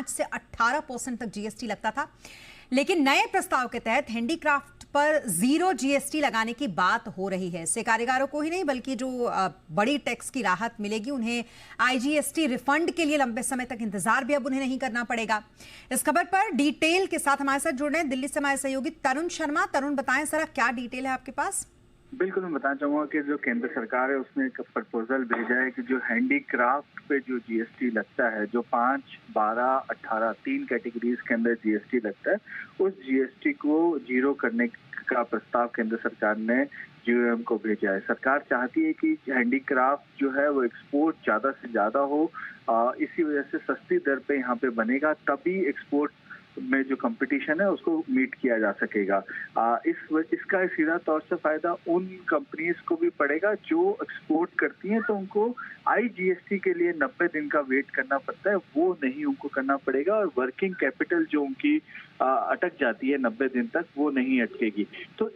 5 से 18% तक जीएसटी लगता था, लेकिन नए प्रस्ताव के तहत हैंडीक्राफ्ट पर 0 जीएसटी लगाने की बात हो रही है। इससे कारीगरों को ही नहीं बल्कि जो बड़ी टैक्स की राहत मिलेगी, उन्हें आईजीएसटी रिफंड के लिए लंबे समय तक इंतजार भी अब उन्हें नहीं करना पड़ेगा। इस खबर पर डिटेल के साथ हमारे साथ जुड़ रहे हैं दिल्ली से हमारे सहयोगी तरुण शर्मा। तरुण, बताएं जरा क्या डिटेल है आपके पास? बिल्कुल, मैं बताना चाहूंगा कि जो केंद्र सरकार है उसने एक प्रपोजल भेजा है कि जो हैंडीक्राफ्ट पे जो जीएसटी लगता है, जो 5, 12, 18 3 कैटेगरीज के अंदर जीएसटी लगता है, उस जीएसटी को जीरो करने का प्रस्ताव केंद्र सरकार ने जीओएम को भेजा है। सरकार चाहती है कि हैंडीक्राफ्ट जो है वो एक्सपोर्ट ज्यादा से ज्यादा हो, इसी वजह से सस्ती दर पे यहाँ पे बनेगा, तभी एक्सपोर्ट में जो कंपटीशन है उसको मीट किया जा सकेगा। इसका सीधा तौर से फायदा उन कंपनीज को भी पड़ेगा जो एक्सपोर्ट करती हैं, तो उनको आईजीएसटी के लिए 90 दिन का वेट करना पड़ता है, वो नहीं उनको करना पड़ेगा। और वर्किंग कैपिटल जो उनकी अटक जाती है 90 दिन तक, वो नहीं अटकेगी। तो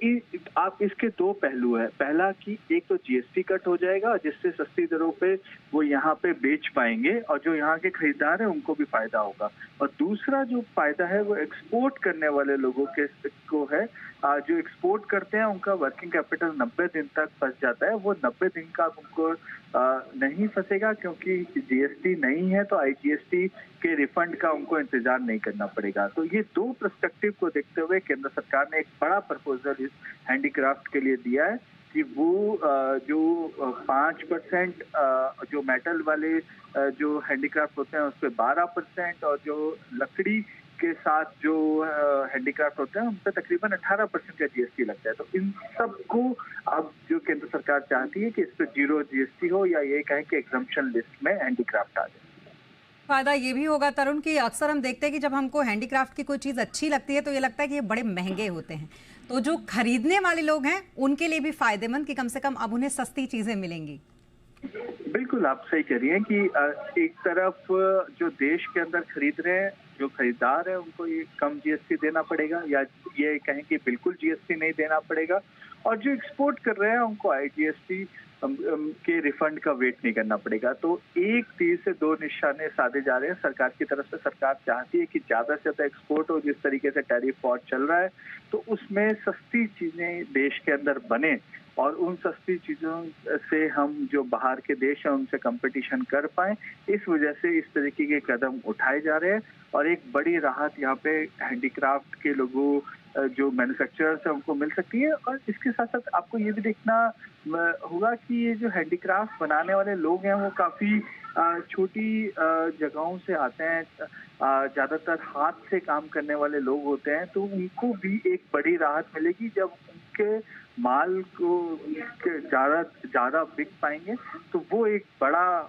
आप इसके दो पहलू है। पहला कि एक तो जीएसटी कट हो जाएगा जिससे सस्ती दरों पे वो यहाँ पे बेच पाएंगे और जो यहाँ के खरीदार हैं उनको भी फायदा होगा। और दूसरा जो फायदा है वो एक्सपोर्ट करने वाले लोगों के को है। जो एक्सपोर्ट करते हैं उनका वर्किंग कैपिटल 90 दिन तक फंस जाता है, वो 90 दिन का उनको नहीं फंसेगा, क्योंकि जीएसटी नहीं है तो आईजीएसटी के रिफंड का उनको इंतजार नहीं करना पड़ेगा। तो ये दो पर्सपेक्टिव को देखते हुए केंद्र सरकार ने एक बड़ा प्रपोजल इस हैंडीक्राफ्ट के लिए दिया है कि वो जो 5% जो मेटल वाले जो हैंडीक्राफ्ट होते हैं उस पर 12% और जो लकड़ी के साथ जो हैंडीक्राफ्ट होते हैं उन पर तकरीबन 18% का जीएसटी लगता है। तो इन सबको अब जो केंद्र सरकार चाहती है कि इस पर 0 जीएसटी हो, या ये कहें कि एग्जम्पशन लिस्ट में हैंडीक्राफ्ट आ जाए। फायदा ये भी होगा तरुण कि अक्सर हम देखते हैं कि जब हमको हैंडीक्राफ्ट की कोई चीज अच्छी लगती है तो ये लगता है कि ये बड़े महंगे होते हैं, तो जो खरीदने वाले लोग हैं उनके लिए भी फायदेमंद कि कम से कम अब उन्हें सस्ती चीजें मिलेंगी। बिल्कुल, आप सही कह रही हैं कि एक तरफ जो देश के अंदर खरीद रहे हैं, जो खरीदार है, उनको ये कम जीएसटी देना पड़ेगा, या ये कहें कि बिल्कुल जीएसटी नहीं देना पड़ेगा, और जो एक्सपोर्ट कर रहे हैं उनको आईजीएसटी के रिफंड का वेट नहीं करना पड़ेगा। तो एक तीर से दो निशाने साधे जा रहे हैं सरकार की तरफ से। सरकार चाहती है कि ज्यादा से ज्यादा एक्सपोर्ट हो। जिस तरीके से टैरिफ वॉर चल रहा है तो उसमें सस्ती चीजें देश के अंदर बने और उन सस्ती चीजों से हम जो बाहर के देश हैं उनसे कंपटीशन कर पाए। इस वजह से इस तरीके के कदम उठाए जा रहे हैं और एक बड़ी राहत यहाँ पे हैंडीक्राफ्ट के लोगों, जो मैन्युफैक्चरर्स हैं, उनको मिल सकती है। और इसके साथ साथ आपको ये भी देखना होगा कि ये जो हैंडीक्राफ्ट बनाने वाले लोग हैं वो काफी छोटी जगहों से आते हैं, ज्यादातर हाथ से काम करने वाले लोग होते हैं, तो उनको भी एक बड़ी राहत मिलेगी जब उनके माल को ज्यादा बिक पाएंगे, तो वो एक बड़ा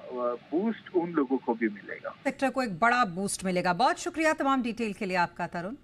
बूस्ट उन लोगों को भी मिलेगा। सेक्टर को एक बड़ा बूस्ट मिलेगा। बहुत शुक्रिया तमाम डिटेल के लिए आपका तरुण।